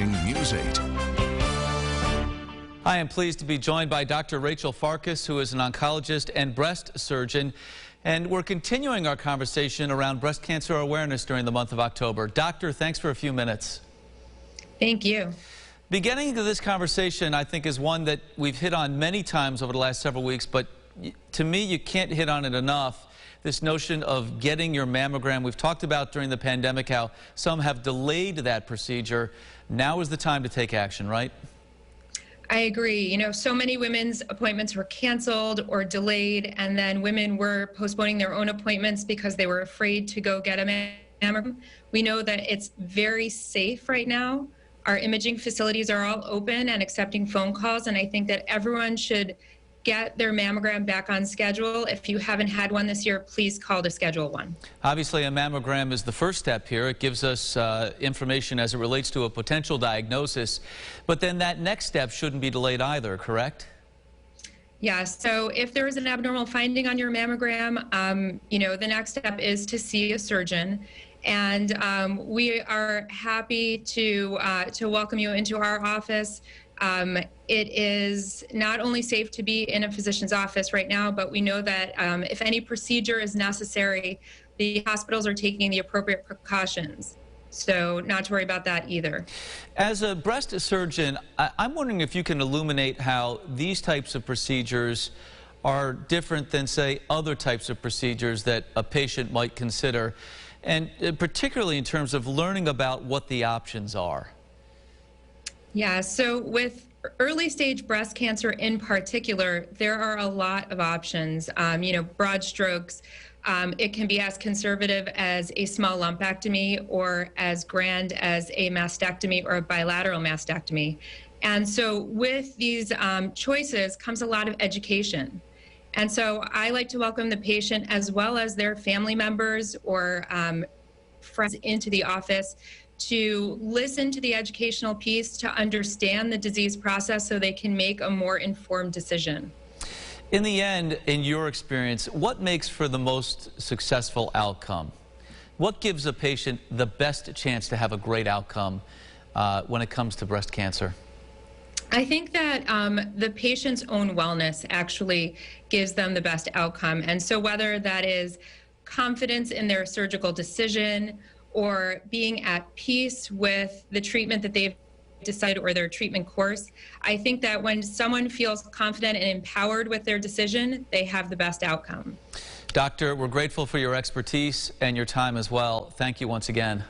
watching News 8. I am pleased to be joined by Dr. Rachel Farkas, who is an oncologist and breast surgeon. And we're continuing our conversation around breast cancer awareness during the month of October. Doctor, thanks for a few minutes. Thank you. Beginning to this conversation, I think, is one that we've hit on many times over the last several weeks, but to me, you can't hit on it enough. This notion of getting your mammogram. We've talked about during the pandemic how some have delayed that procedure. Now is the time to take action, right? I agree. You know, so many women's appointments were canceled or delayed, and then women were postponing their own appointments because they were afraid to go get a mammogram. We know that it's very safe right now. Our imaging facilities are all open and accepting phone calls, and I think that everyone should get their mammogram back on schedule. If you haven't had one this year, please call to schedule one. Obviously, a mammogram is the first step here. It gives us information as it relates to a potential diagnosis. But then that next step shouldn't be delayed either, correct? Yeah, so if there is an abnormal finding on your mammogram, you know, the next step is to see a surgeon. And we are happy to welcome you into our office. It is not only safe to be in a physician's office right now, but we know that if any procedure is necessary, the hospitals are taking the appropriate precautions. So not to worry about that either. As a breast surgeon, I'm wondering if you can illuminate how these types of procedures are different than, say, other types of procedures that a patient might consider, and particularly in terms of learning about what the options are. Yeah, so with early stage breast cancer in particular, there are a lot of options. You know, broad strokes, it can be as conservative as a small lumpectomy or as grand as a mastectomy or a bilateral mastectomy. And so with these choices comes a lot of education. And so I like to welcome the patient as well as their family members or friends into the office to listen to the educational piece, to understand the disease process so they can make a more informed decision. In the end, in your experience, what makes for the most successful outcome? What gives a patient the best chance to have a great outcome when it comes to breast cancer? I think that the patient's own wellness actually gives them the best outcome. And so whether that is confidence in their surgical decision or being at peace with the treatment that they've decided or their treatment course, I think that when someone feels confident and empowered with their decision, they have the best outcome. Doctor, we're grateful for your expertise and your time as well. Thank you once again.